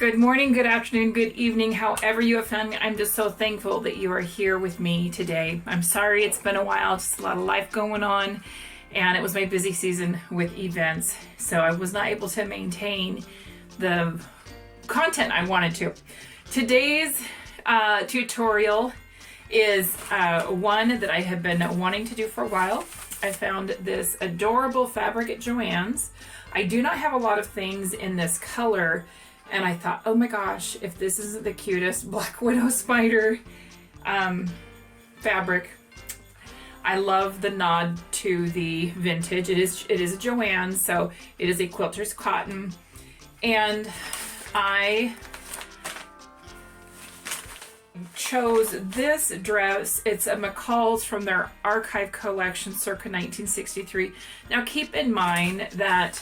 Good morning, good afternoon, good evening, however you have found me. I'm just so thankful that you are here with me today. I'm sorry it's been a while, just a lot of life going on, and it was my busy season with events, so I was not able to maintain the content I wanted to. Today's tutorial is one that I have been wanting to do for a while. I found this adorable fabric at Joann's. I do not have a lot of things in this color, and I thought, oh my gosh, if this isn't the cutest Black Widow spider fabric. I love the nod to the vintage. It is a Joann's, so it is a quilter's cotton. And I chose this dress. It's a McCall's from their archive collection circa 1963. Now keep in mind that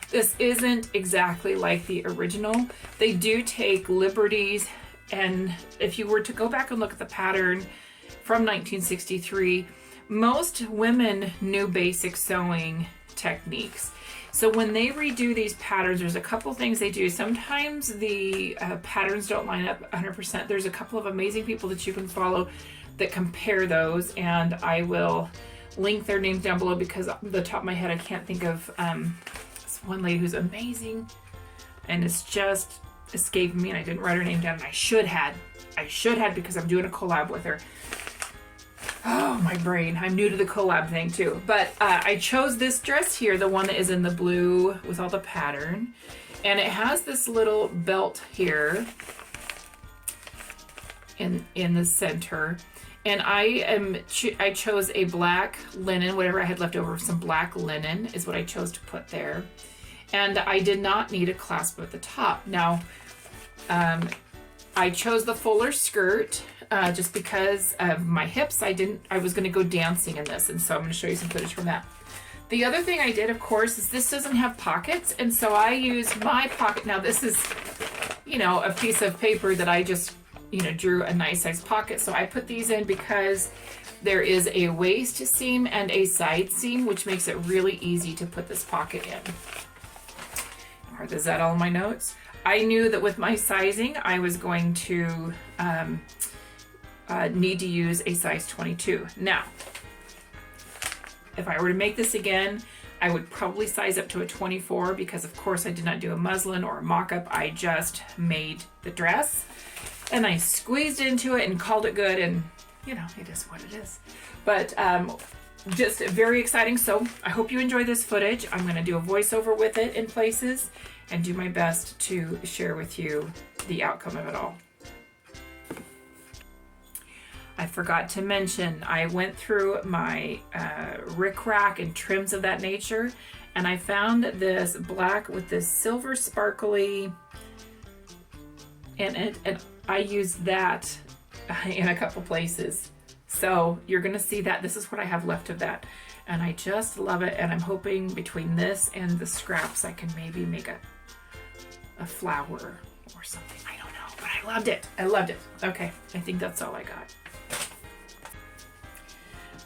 this isn't exactly like the original. They do take liberties, and if you were to go back and look at the pattern from 1963, most women knew basic sewing techniques. So when they redo these patterns, there's a couple things they do. Sometimes the patterns don't line up 100%. There's a couple of amazing people that you can follow that compare those, and I will link their names down below because off the top of my head I can't think of this one lady who's amazing, and it's just escaped me, and I didn't write her name down, and I should have because I'm doing a collab with her. Oh, my brain. I'm new to the collab thing too. But I chose this dress here, the one that is in the blue with all the pattern. And it has this little belt here in the center. And I chose a black linen, whatever I had left over, some black linen is what I chose to put there. And I did not need a clasp at the top. Now, I chose the fuller skirt just because of my hips. I was going to go dancing in this, and so I'm going to show you some footage from that. The other thing I did, of course, is this doesn't have pockets, and so I used my pocket. Now this is, a piece of paper that I just, drew a nice size pocket. So I put these in because there is a waist seam and a side seam, which makes it really easy to put this pocket in. Is that all my notes? I knew that with my sizing, I was going to need to use a size 22. Now, if I were to make this again, I would probably size up to a 24 because, of course, I did not do a muslin or a mock-up. I just made the dress, and I squeezed into it and called it good, and, it is what it is. But just very exciting. So I hope you enjoy this footage. I'm going to do a voiceover with it in places and do my best to share with you the outcome of it all. I forgot to mention, I went through my rickrack and trims of that nature, and I found this black with this silver sparkly in it, and I used that in a couple places. So you're gonna see that. This is what I have left of that, and I just love it, and I'm hoping between this and the scraps I can maybe make a flower or something. I don't know, but I loved it. Okay, I think that's all I got.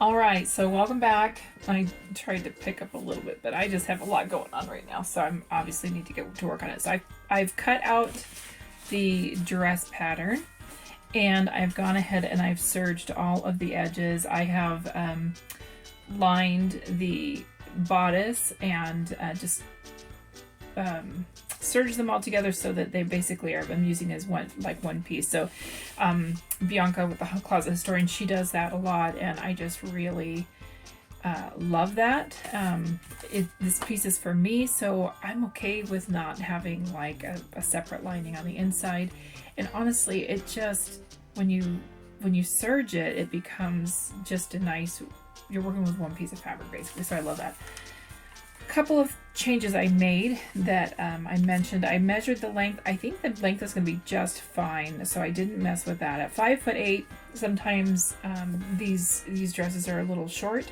All right, so welcome back. I tried to pick up a little bit, but I just have a lot going on right now, so I'm obviously need to get to work on it. So I've cut out the dress pattern, and I've gone ahead and I've serged all of the edges. I have lined the bodice and just serged them all together so that they basically are, I'm using as one piece. So Bianca with the Closet Historian, she does that a lot, and I just really love that. This piece is for me, so I'm okay with not having like a separate lining on the inside. And honestly, it just, when you serge it, it becomes just a nice, you're working with one piece of fabric basically, so I love that. Couple of changes I made that I mentioned. I measured the length. I think the length is going to be just fine, so I didn't mess with that. At 5'8", sometimes these dresses are a little short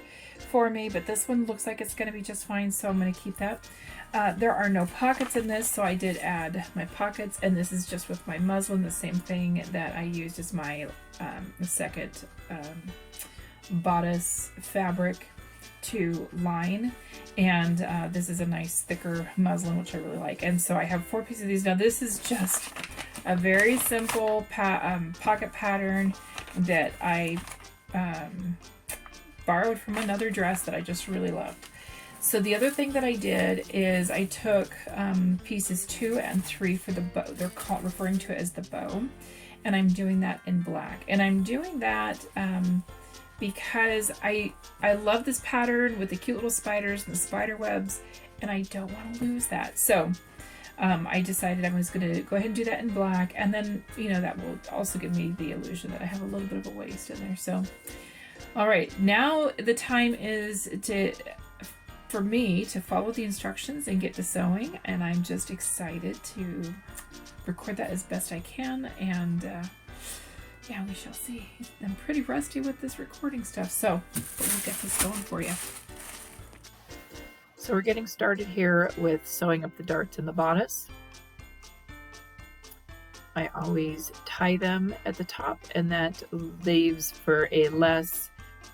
for me, but this one looks like it's going to be just fine, so I'm going to keep that. There are no pockets in this, so I did add my pockets, and this is just with my muslin, the same thing that I used as my second bodice fabric. to line, and this is a nice thicker muslin, which I really like. And so I have 4 pieces of these. Now this is just a very simple pocket pattern that I borrowed from another dress that I just really loved. So the other thing that I did is I took pieces 2 and 3 for the bow. They're referring to it as the bow, and I'm doing that in black. And I'm doing that because I love this pattern with the cute little spiders and the spider webs, and I don't want to lose that. So I decided I was going to go ahead and do that in black, and then, you know, that will also give me the illusion that I have a little bit of a waist in there. So, all right, now the time is for me to follow the instructions and get to sewing, and I'm just excited to record that as best I can, and yeah, we shall see. I'm pretty rusty with this recording stuff, so we'll get this going for you. So we're getting started here with sewing up the darts in the bodice. I always tie them at the top, and that leaves for a less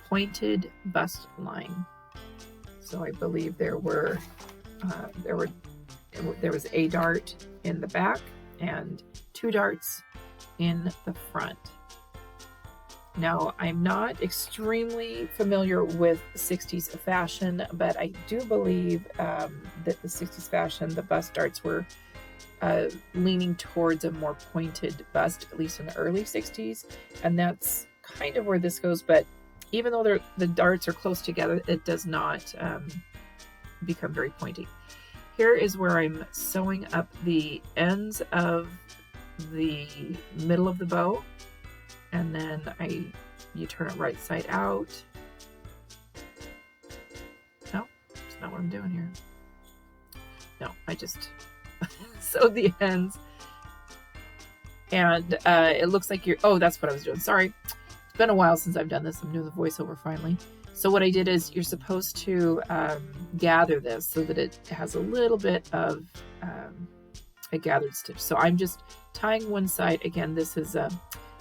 pointed bust line. So I believe there was a dart in the back and 2 darts in the front. Now, I'm not extremely familiar with 60s fashion, but I do believe that the 60s fashion, the bust darts were leaning towards a more pointed bust, at least in the early 60s, and that's kind of where this goes. But even though the darts are close together, it does not become very pointy. Here is where I'm sewing up the ends of the middle of the bow, and then you turn it right side out. No, that's not what I'm doing here. No, I just sewed the ends, and it looks like that's what I was doing. Sorry. It's been a while since I've done this. I'm doing the voiceover finally. So what I did is you're supposed to gather this so that it has a little bit of a gathered stitch. So I'm just tying one side. Again, this is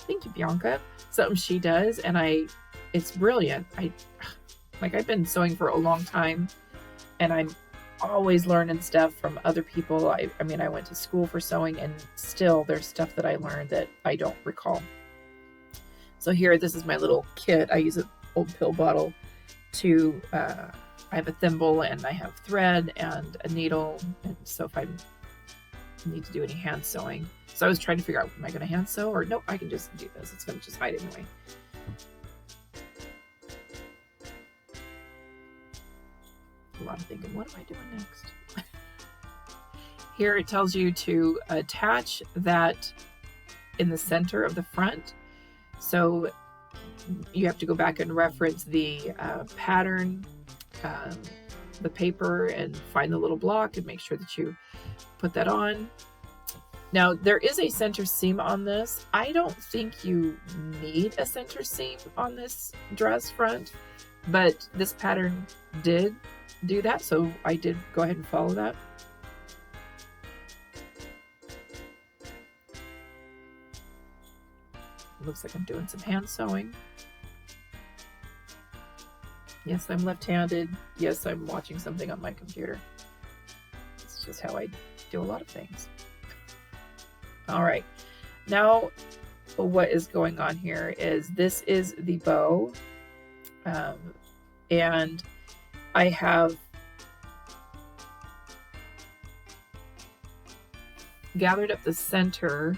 thank you, Bianca, something she does, and it's brilliant. I've been sewing for a long time, and I'm always learning stuff from other people. I mean, I went to school for sewing, and still there's stuff that I learned that I don't recall. So here, this is my little kit. I use an old pill bottle to, I have a thimble, and I have thread and a needle. And so if I need to do any hand sewing. So I was trying to figure out, am I going to hand sew, or nope, I can just do this. It's going to just hide anyway. A lot of thinking, what am I doing next? Here it tells you to attach that in the center of the front. So you have to go back and reference the pattern, the paper, and find the little block and make sure that you put that on. Now, there is a center seam on this. I don't think you need a center seam on this dress front, but this pattern did do that, so I did go ahead and follow that. Looks like I'm doing some hand sewing. Yes, I'm left-handed. Yes, I'm watching something on my computer. It's just how I do a lot of things. All right, now what is going on here is this is the bow, and I have gathered up the center,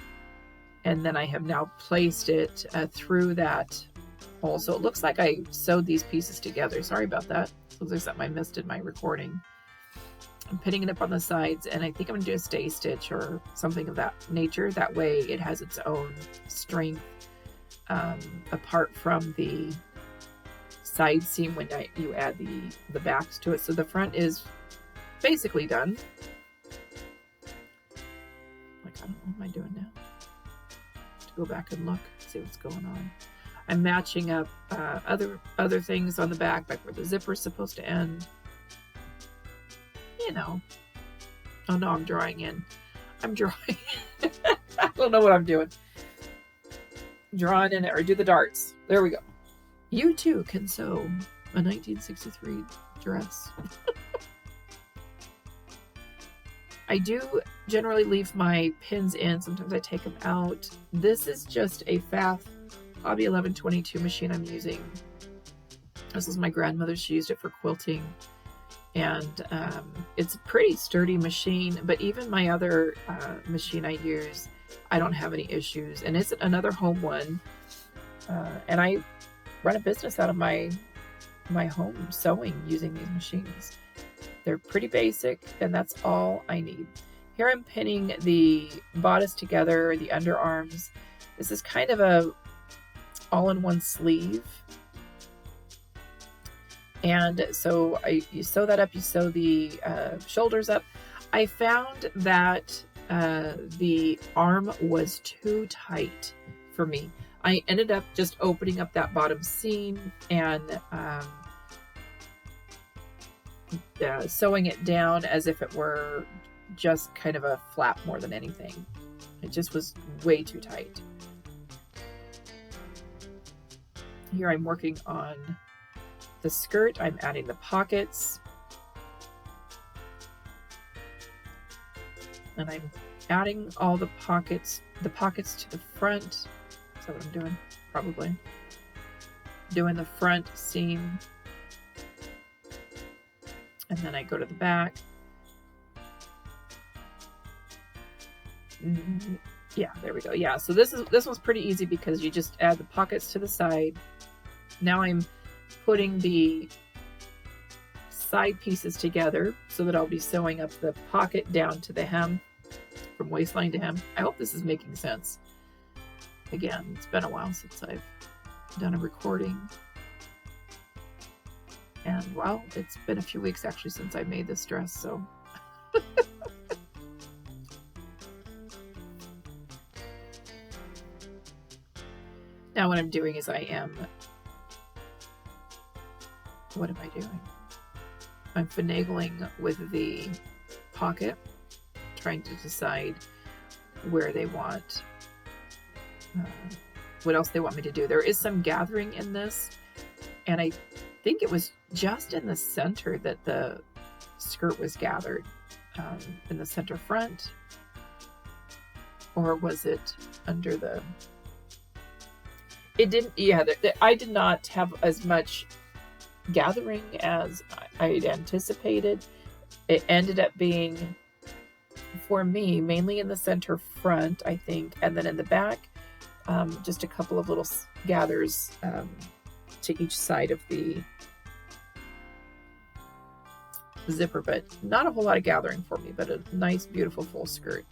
and then I have now placed it through that hole. So it looks like I sewed these pieces together. Sorry about that. Looks like something I missed in my recording. I'm pinning it up on the sides, and I think I'm going to do a stay stitch or something of that nature. That way it has its own strength apart from the side seam when you add the backs to it. So the front is basically done. Like, I don't know, what am I doing now? To go back and look, see what's going on. I'm matching up other things on the back, like where the zipper is supposed to end. You know. Oh no, I'm drawing in. I'm drawing. I don't know what I'm doing. Drawing in it, or do the darts. There we go. You too can sew. a 1963 dress. I do generally leave my pins in. Sometimes I take them out. This is just a Pfaff Hobby 1122 machine I'm using. This is my grandmother's. She used it for quilting. And it's a pretty sturdy machine. But even my other machine I use, I don't have any issues. And it's another home one. And I run a business out of my home sewing using these machines. They're pretty basic, and that's all I need. Here I'm pinning the bodice together, the underarms. This is kind of a all-in-one sleeve. And so you sew that up, you sew the shoulders up. I found that the arm was too tight for me. I ended up just opening up that bottom seam and sewing it down as if it were just kind of a flap more than anything. It just was way too tight. Here I'm working on the skirt. I'm adding the pockets. And I'm adding all the pockets to the front. Is that what I'm doing? Probably. Doing the front seam. And then I go to the back. Yeah, there we go. Yeah, so this one's pretty easy because you just add the pockets to the side. Now I'm putting the side pieces together so that I'll be sewing up the pocket down to the hem, from waistline to hem. I hope this is making sense. Again, it's been a while since I've done a recording. And well, it's been a few weeks actually since I made this dress, so. Now what I'm doing is what am I doing? I'm finagling with the pocket, trying to decide where they want, what else they want me to do. There is some gathering in this, and I think it was just in the center that the skirt was gathered, in the center front, or was it under the, it didn't, yeah, I did not have as much gathering as I had anticipated. It ended up being, for me, mainly in the center front, I think, and then in the back, just a couple of little gathers to each side of the zipper, but not a whole lot of gathering for me, but a nice, beautiful full skirt.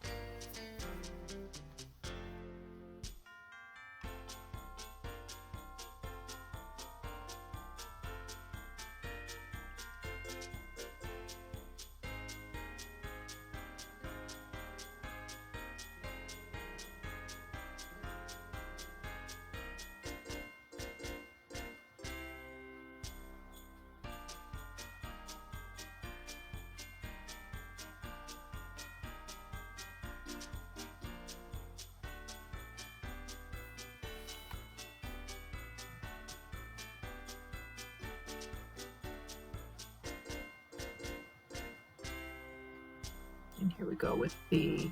And here we go with the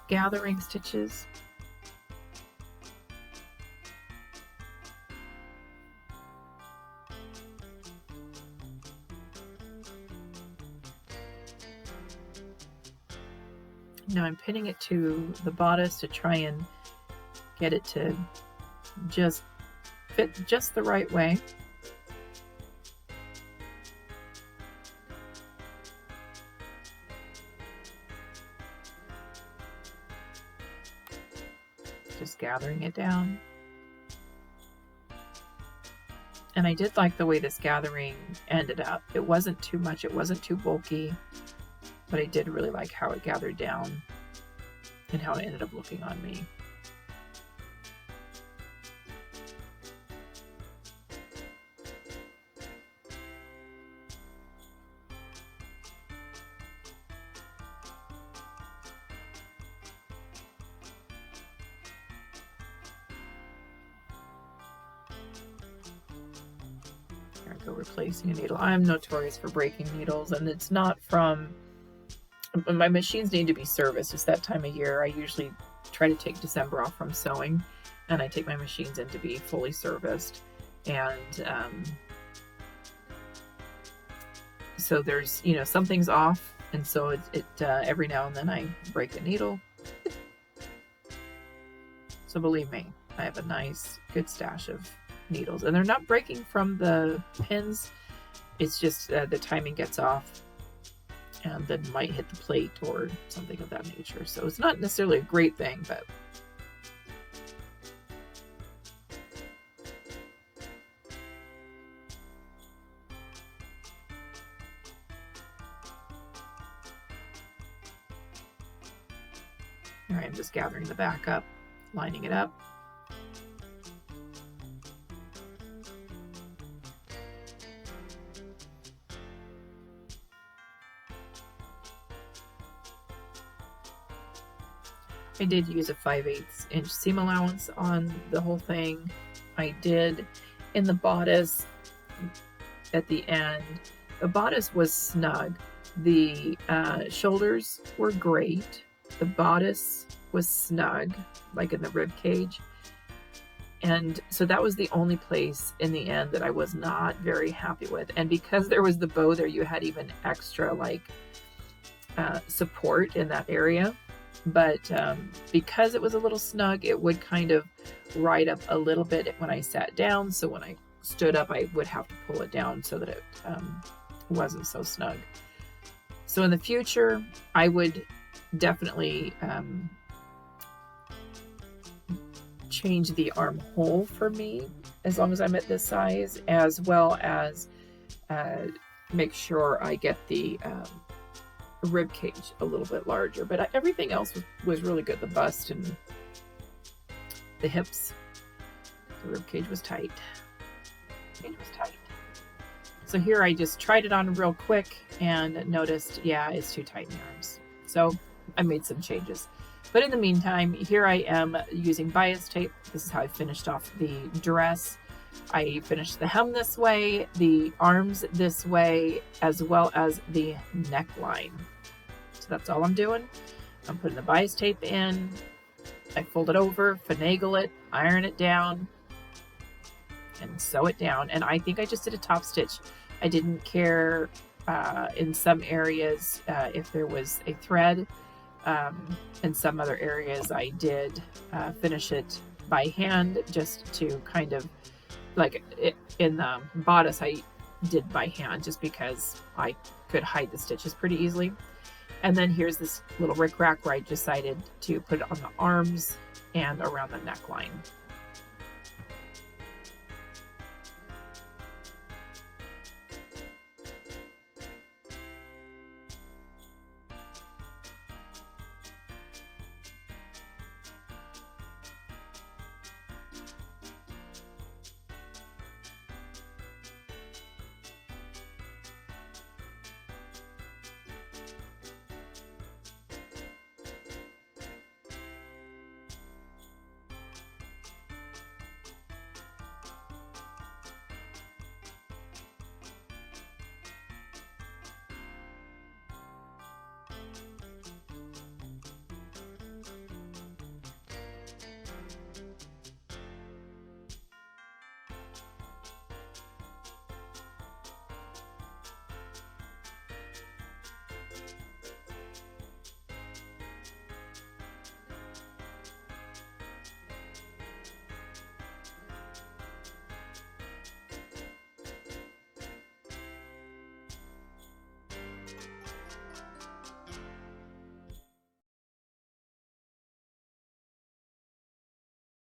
gathering stitches. Now I'm pinning it to the bodice to try and get it to just fit just the right way. Just gathering it down. And I did like the way this gathering ended up. It wasn't too much, it wasn't too bulky, but I did really like how it gathered down and how it ended up looking on me. go replacing a needle. I'm notorious for breaking needles, and it's not from, my machines need to be serviced. It's that time of year. I usually try to take December off from sewing, and I take my machines in to be fully serviced. And so there's, you know, something's off, and so it every now and then I break a needle. So believe me, I have a nice, good stash of needles, and they're not breaking from the pins. It's just the timing gets off, and then might hit the plate or something of that nature. So it's not necessarily a great thing, but all right, I'm just gathering the back up, lining it up. I did use a 5/8 inch seam allowance on the whole thing. I did in the bodice at the end. The bodice was snug. The shoulders were great. The bodice was snug, like in the rib cage. And so that was the only place in the end that I was not very happy with. And because there was the bow there, you had even extra like support in that area. But because it was a little snug, it would kind of ride up a little bit when I sat down. So when I stood up, I would have to pull it down so that it wasn't so snug. So in the future, I would definitely change the armhole for me, as long as I'm at this size, as well as make sure I get the rib cage a little bit larger. But everything else was really good. The bust and the hips, the rib cage was tight. So here I just tried it on real quick and noticed, yeah, it's too tight in the arms. So I made some changes. But in the meantime, here I am using bias tape. This is how I finished off the dress. I finished the hem this way, the arms this way, as well as the neckline. So that's all I'm doing. I'm putting the bias tape in. I fold it over, finagle it, iron it down, and sew it down. And I think I just did a top stitch. I didn't care in some areas if there was a thread. In some other areas I did finish it by hand, just to kind of, like in the bodice I did by hand just because I could hide the stitches pretty easily. And then here's this little rickrack where I decided to put it on the arms and around the neckline.